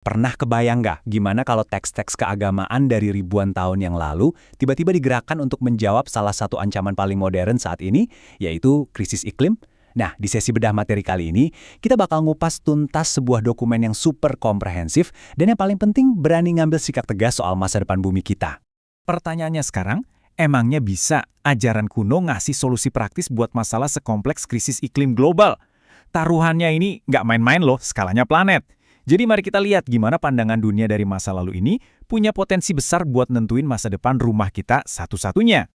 Pernah kebayang nggak gimana kalau teks-teks keagamaan dari ribuan tahun yang lalu tiba-tiba digerakkan untuk menjawab salah satu ancaman paling modern saat ini, yaitu krisis iklim? Nah, di sesi bedah materi kali ini, kita bakal ngupas tuntas sebuah dokumen yang super komprehensif dan yang paling penting berani ngambil sikap tegas soal masa depan bumi kita. Pertanyaannya sekarang, emangnya bisa ajaran kuno ngasih solusi praktis buat masalah sekompleks krisis iklim global? Taruhannya ini nggak main-main loh, skalanya planet. Jadi mari kita lihat gimana pandangan dunia dari masa lalu ini punya potensi besar buat nentuin masa depan rumah kita satu-satunya.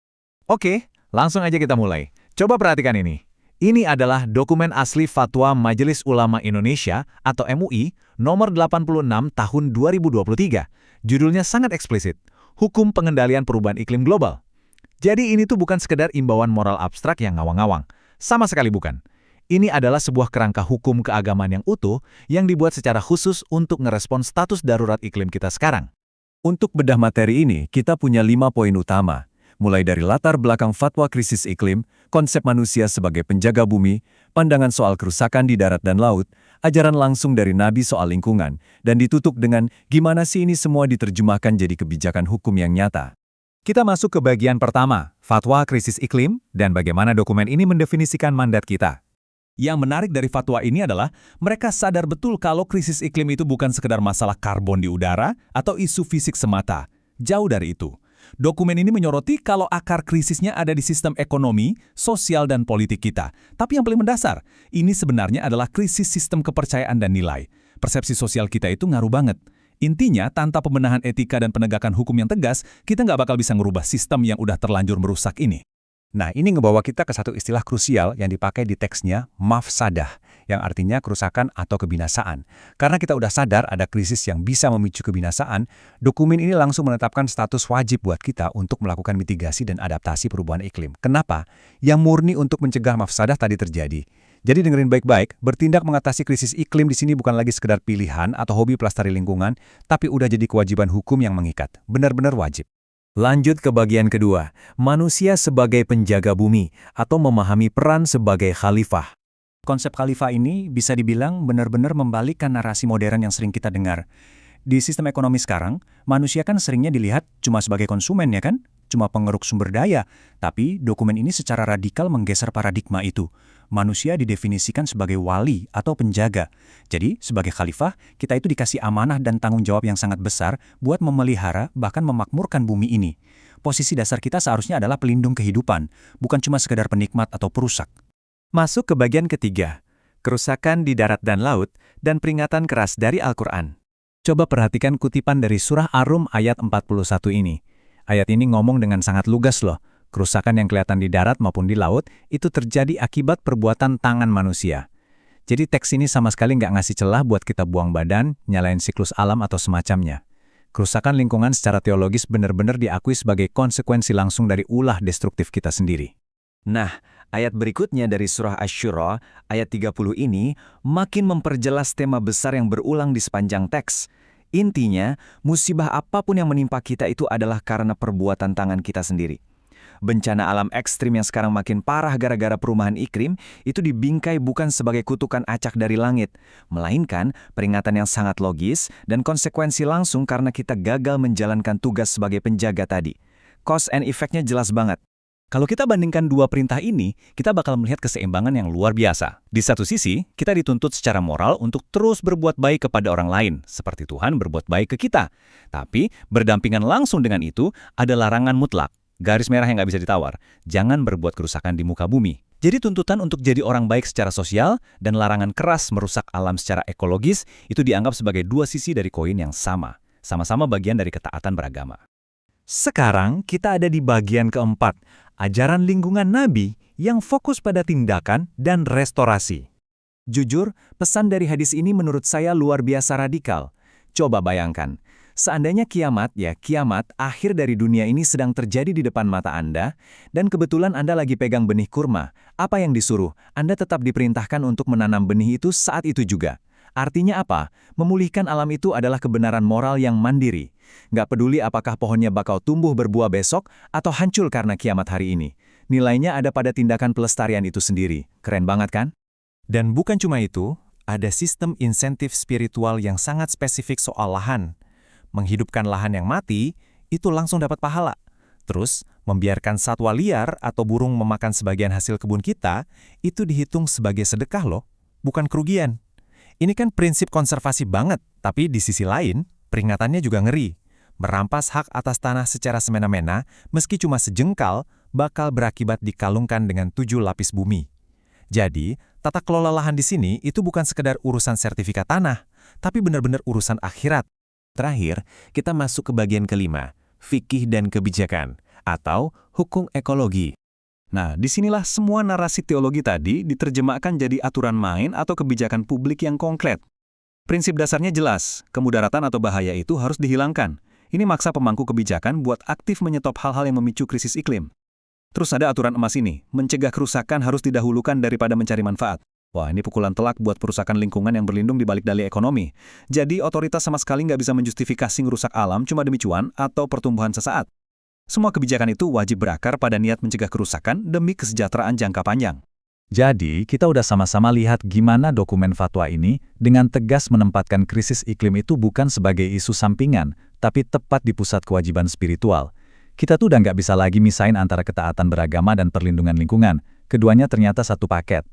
Oke, langsung aja kita mulai. Coba perhatikan ini. Ini adalah dokumen asli Fatwa Majelis Ulama Indonesia atau MUI nomor 86 tahun 2023. Judulnya sangat eksplisit, Hukum Pengendalian Perubahan Iklim Global. Jadi ini tuh bukan sekedar imbauan moral abstrak yang ngawang-ngawang. Sama sekali bukan. Ini adalah sebuah kerangka hukum keagamaan yang utuh yang dibuat secara khusus untuk ngerespon status darurat iklim kita sekarang. Untuk bedah materi ini, kita punya 5 poin utama. Mulai dari latar belakang fatwa krisis iklim, konsep manusia sebagai penjaga bumi, pandangan soal kerusakan di darat dan laut, ajaran langsung dari Nabi soal lingkungan, dan ditutup dengan gimana sih ini semua diterjemahkan jadi kebijakan hukum yang nyata. Kita masuk ke bagian pertama, fatwa krisis iklim, dan bagaimana dokumen ini mendefinisikan mandat kita. Yang menarik dari fatwa ini adalah mereka sadar betul kalau krisis iklim itu bukan sekedar masalah karbon di udara atau isu fisik semata. Jauh dari itu. Dokumen ini menyoroti kalau akar krisisnya ada di sistem ekonomi, sosial, dan politik kita. Tapi yang paling mendasar, ini sebenarnya adalah krisis sistem kepercayaan dan nilai. Persepsi sosial kita itu ngaruh banget. Intinya, tanpa pembenahan etika dan penegakan hukum yang tegas, kita nggak bakal bisa ngerubah sistem yang udah terlanjur merusak ini. Nah, ini ngebawa kita ke satu istilah krusial yang dipakai di teksnya, mafsadah, yang artinya kerusakan atau kebinasaan. Karena kita udah sadar ada krisis yang bisa memicu kebinasaan, dokumen ini langsung menetapkan status wajib buat kita untuk melakukan mitigasi dan adaptasi perubahan iklim. Kenapa? Yang murni untuk mencegah mafsadah tadi terjadi. Jadi dengerin baik-baik, bertindak mengatasi krisis iklim di sini bukan lagi sekedar pilihan atau hobi pelestari lingkungan, tapi udah jadi kewajiban hukum yang mengikat. Benar-benar wajib. Lanjut ke bagian kedua, manusia sebagai penjaga bumi atau memahami peran sebagai khalifah. Konsep khalifah ini bisa dibilang benar-benar membalikkan narasi modern yang sering kita dengar. Di sistem ekonomi sekarang, manusia kan seringnya dilihat cuma sebagai konsumen ya kan? Cuma pengeruk sumber daya. Tapi dokumen ini secara radikal menggeser paradigma itu. Manusia didefinisikan sebagai wali atau penjaga. Jadi, sebagai khalifah, kita itu dikasih amanah dan tanggung jawab yang sangat besar buat memelihara bahkan memakmurkan bumi ini. Posisi dasar kita seharusnya adalah pelindung kehidupan, bukan cuma sekedar penikmat atau perusak. Masuk ke bagian ketiga, kerusakan di darat dan laut, dan peringatan keras dari Al-Quran. Coba perhatikan kutipan dari surah Ar-Rum ayat 41 ini. Ayat ini ngomong dengan sangat lugas loh. Kerusakan yang kelihatan di darat maupun di laut itu terjadi akibat perbuatan tangan manusia. Jadi teks ini sama sekali nggak ngasih celah buat kita buang badan, nyalain siklus alam atau semacamnya. Kerusakan lingkungan secara teologis benar-benar diakui sebagai konsekuensi langsung dari ulah destruktif kita sendiri. Nah, ayat berikutnya dari surah Asy-Syura, ayat 30 ini, makin memperjelas tema besar yang berulang di sepanjang teks. Intinya, musibah apapun yang menimpa kita itu adalah karena perbuatan tangan kita sendiri. Bencana alam ekstrim yang sekarang makin parah gara-gara perubahan iklim itu dibingkai bukan sebagai kutukan acak dari langit, melainkan peringatan yang sangat logis dan konsekuensi langsung karena kita gagal menjalankan tugas sebagai penjaga tadi. Cause and effect-nya jelas banget. Kalau kita bandingkan dua perintah ini, kita bakal melihat keseimbangan yang luar biasa. Di satu sisi, kita dituntut secara moral untuk terus berbuat baik kepada orang lain, seperti Tuhan berbuat baik ke kita. Tapi, berdampingan langsung dengan itu, ada larangan mutlak. Garis merah yang nggak bisa ditawar, jangan berbuat kerusakan di muka bumi. Jadi tuntutan untuk jadi orang baik secara sosial dan larangan keras merusak alam secara ekologis itu dianggap sebagai dua sisi dari koin yang sama. Sama-sama bagian dari ketaatan beragama. Sekarang kita ada di bagian keempat, ajaran lingkungan Nabi yang fokus pada tindakan dan restorasi. Jujur, pesan dari hadis ini menurut saya luar biasa radikal. Coba bayangkan. Seandainya kiamat akhir dari dunia ini sedang terjadi di depan mata Anda, dan kebetulan Anda lagi pegang benih kurma, apa yang disuruh? Anda tetap diperintahkan untuk menanam benih itu saat itu juga. Artinya apa? Memulihkan alam itu adalah kebenaran moral yang mandiri. Nggak peduli apakah pohonnya bakal tumbuh berbuah besok atau hancur karena kiamat hari ini. Nilainya ada pada tindakan pelestarian itu sendiri. Keren banget kan? Dan bukan cuma itu, ada sistem insentif spiritual yang sangat spesifik soal lahan. Menghidupkan lahan yang mati, itu langsung dapat pahala. Terus, membiarkan satwa liar atau burung memakan sebagian hasil kebun kita, itu dihitung sebagai sedekah loh, bukan kerugian. Ini kan prinsip konservasi banget, tapi di sisi lain, peringatannya juga ngeri. Merampas hak atas tanah secara semena-mena, meski cuma sejengkal, bakal berakibat dikalungkan dengan 7 lapis bumi. Jadi, tata kelola lahan di sini itu bukan sekedar urusan sertifikat tanah, tapi benar-benar urusan akhirat. Terakhir, kita masuk ke bagian kelima, fikih dan kebijakan, atau hukum ekologi. Nah, disinilah semua narasi teologi tadi diterjemahkan jadi aturan main atau kebijakan publik yang konkret. Prinsip dasarnya jelas, kemudaratan atau bahaya itu harus dihilangkan. Ini maksa pemangku kebijakan buat aktif menyetop hal-hal yang memicu krisis iklim. Terus ada aturan emas ini, mencegah kerusakan harus didahulukan daripada mencari manfaat. Wah, ini pukulan telak buat perusakan lingkungan yang berlindung di balik dalih ekonomi. Jadi, otoritas sama sekali nggak bisa menjustifikasi ngerusak alam cuma demi cuan atau pertumbuhan sesaat. Semua kebijakan itu wajib berakar pada niat mencegah kerusakan demi kesejahteraan jangka panjang. Jadi, kita udah sama-sama lihat gimana dokumen fatwa ini dengan tegas menempatkan krisis iklim itu bukan sebagai isu sampingan, tapi tepat di pusat kewajiban spiritual. Kita tuh udah nggak bisa lagi misahin antara ketaatan beragama dan perlindungan lingkungan. Keduanya ternyata satu paket.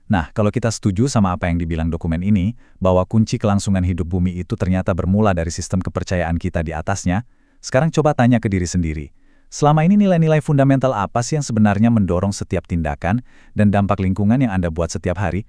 Nah, kalau kita setuju sama apa yang dibilang dokumen ini, bahwa kunci kelangsungan hidup bumi itu ternyata bermula dari sistem kepercayaan kita di atasnya, sekarang coba tanya ke diri sendiri. Selama ini nilai-nilai fundamental apa sih yang sebenarnya mendorong setiap tindakan dan dampak lingkungan yang Anda buat setiap hari?